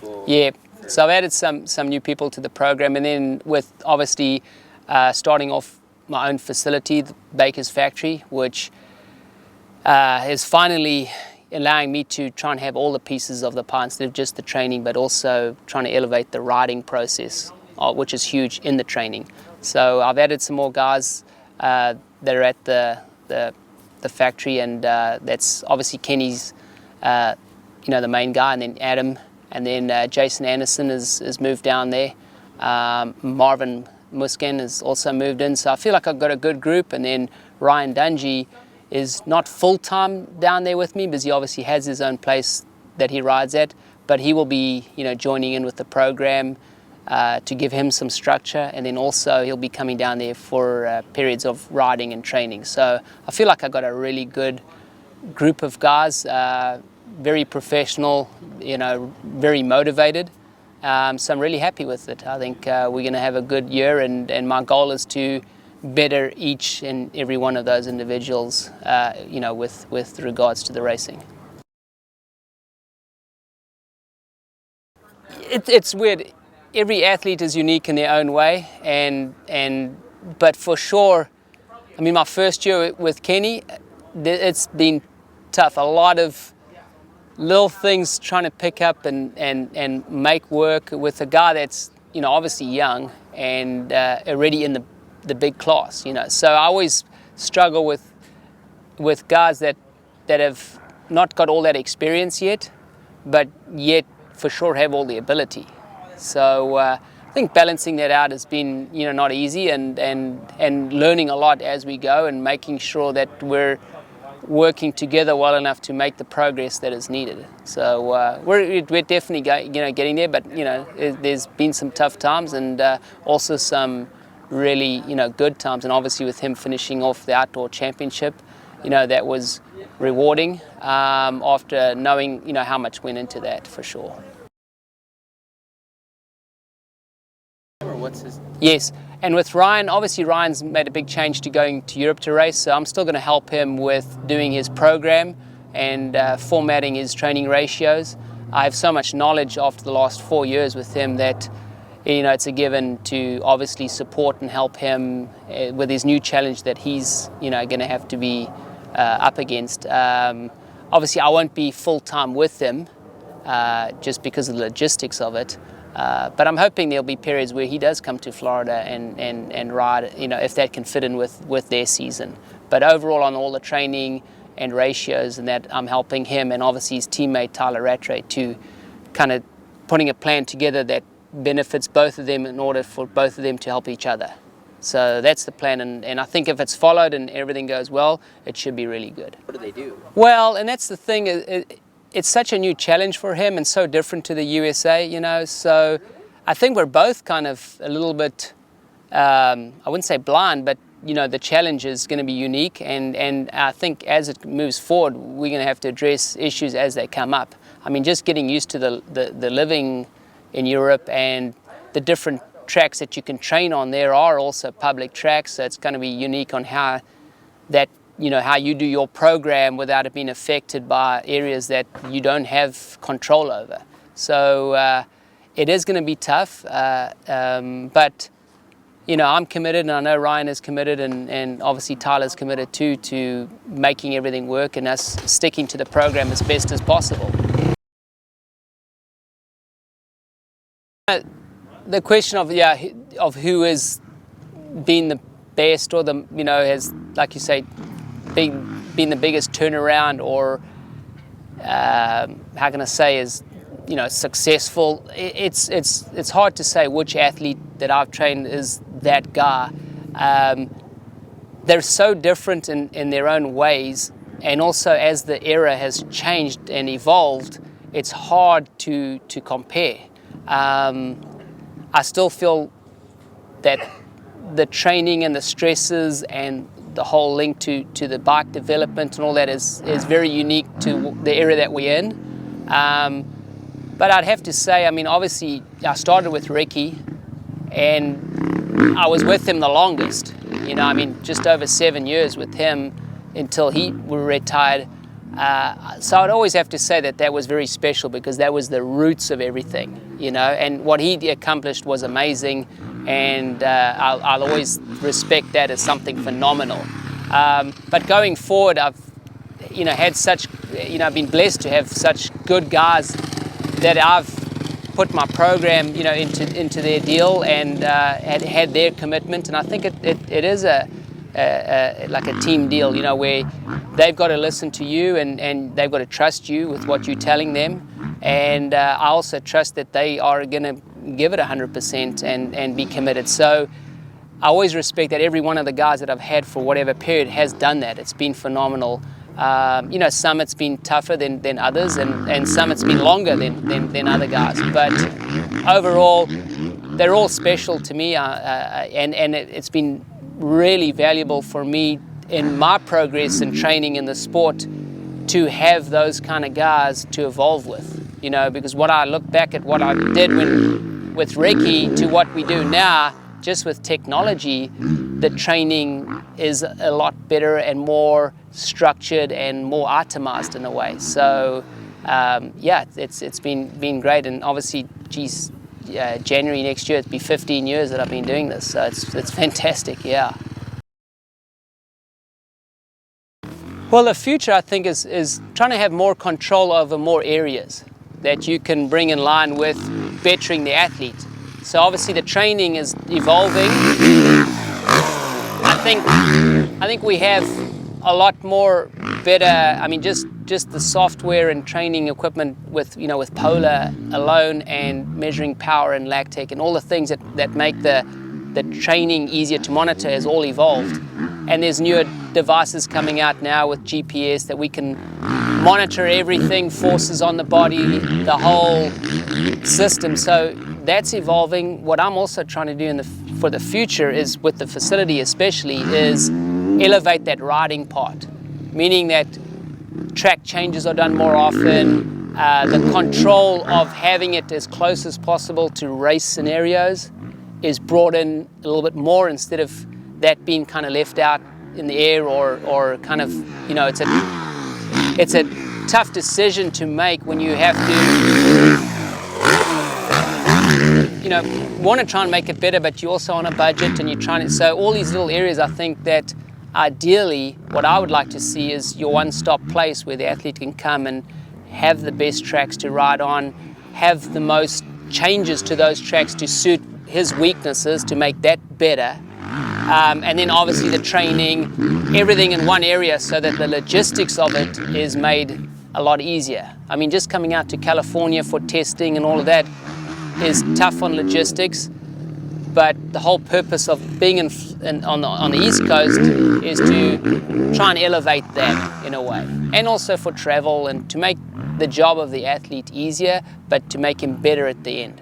people? Yeah, so I've added some new people to the program, and then with obviously starting off my own facility, the Baker's factory, which is finally allowing me to try and have all the pieces of the pie instead of just the training, but also trying to elevate the riding process, which is huge in the training. So I've added some more guys that are at the factory, and that's obviously Kenny's, the main guy, and then Adam, and then Jason Anderson has moved down there. Marvin Muskin has also moved in, so I feel like I've got a good group. And then Ryan Dungey is not full-time down there with me because he obviously has his own place that he rides at, but he will be, joining in with the program to give him some structure, and then also he'll be coming down there for periods of riding and training. So I feel like I've got a really good group of guys, very professional, very motivated. So I'm really happy with it. I think we're going to have a good year, and my goal is to better each and every one of those individuals, with regards to the racing. It's weird. Every athlete is unique in their own way, but for sure, I mean, my first year with Kenny, it's been tough. A lot of little things trying to pick up and make work with a guy that's obviously young and already in the big class. So I always struggle with guys that have not got all that experience yet, but yet for sure have all the ability. So I think balancing that out has been not easy, and learning a lot as we go, and making sure that we're working together well enough to make the progress that is needed. So we're definitely getting there, but there's been some tough times, and also some really good times. And obviously with him finishing off the outdoor championship, that was rewarding after knowing how much went into that, for sure. Yes, and with Ryan, obviously Ryan's made a big change to going to Europe to race, so I'm still going to help him with doing his program and formatting his training ratios. I have so much knowledge after the last 4 years with him that it's a given to obviously support and help him with his new challenge that he's going to have to be up against. Obviously I won't be full-time with him just because of the logistics of it. But I'm hoping there'll be periods where he does come to Florida and ride, if that can fit in with their season. But overall, on all the training and ratios and that, I'm helping him, and obviously his teammate Tyler Rattray, to kind of putting a plan together that benefits both of them in order for both of them to help each other. So that's the plan, and I think if it's followed and everything goes well, it should be really good. What do they do? Well, and that's the thing. It's such a new challenge for him and so different to the USA, so I think we're both kind of a little bit, I wouldn't say blind, but the challenge is going to be unique, and I think as it moves forward, we're going to have to address issues as they come up. I mean, just getting used to the living in Europe, and the different tracks that you can train on there are also public tracks, so it's going to be unique on how that how you do your program without it being affected by areas that you don't have control over. So it is going to be tough, but I'm committed, and I know Ryan is committed, and obviously Tyler's committed too, to making everything work and us sticking to the program as best as possible. The question of who has been the best, or has, like you say, been the biggest turnaround, or how can I say, is successful. It's hard to say which athlete that I've trained is that guy. They're so different in their own ways, and also as the era has changed and evolved, it's hard to compare. I still feel that the training and the stresses and the whole link to the bike development and all that is very unique to the era that we're in. But I'd have to say, I mean, obviously I started with Ricky, and I was with him the longest. Just over 7 years with him until he retired. So I'd always have to say that was very special, because that was the roots of everything, and what he accomplished was amazing, and I'll always respect that as something phenomenal. But going forward, I've had such, I've been blessed to have such good guys that I've put my program, into their deal, and had their commitment. And I think it is like a team deal, where they've got to listen to you, and they've got to trust you with what you're telling them. And I also trust that they are going to give it 100% and be committed. So I always respect that every one of the guys that I've had for whatever period has done that. It's been phenomenal. Some it's been tougher than others, and some it's been longer than other guys. But overall, they're all special to me, and it's been really valuable for me in my progress and training in the sport to have those kind of guys to evolve with. Because what I look back at what I did with Ricky to what we do now, just with technology, the training is a lot better and more structured and more itemized in a way. So it's been great. And obviously, January next year, it'll be 15 years that I've been doing this. So it's fantastic, yeah. Well, the future, I think, is trying to have more control over more areas that you can bring in line with bettering the athlete. So obviously the training is evolving. I think we have a lot more better, just the software and training equipment with Polar alone, and measuring power and lactate and all the things that make the training easier to monitor has all evolved. And there's newer devices coming out now with GPS that we can monitor everything, forces on the body, the whole system. So that's evolving. What I'm also trying to do for the future is, with the facility especially, is elevate that riding part, meaning that track changes are done more often, the control of having it as close as possible to race scenarios is brought in a little bit more, instead of that being kind of left out in the air, or kind of, it's a tough decision to make when you have to, want to try and make it better, but you're also on a budget and you're trying to, so all these little areas, I think that ideally what I would like to see is your one-stop place where the athlete can come and have the best tracks to ride on, have the most changes to those tracks to suit his weaknesses to make that better. And then obviously the training, everything in one area, so that the logistics of it is made a lot easier. Just coming out to California for testing and all of that is tough on logistics, but the whole purpose of being on the East Coast is to try and elevate that in a way, and also for travel and to make the job of the athlete easier, but to make him better at the end.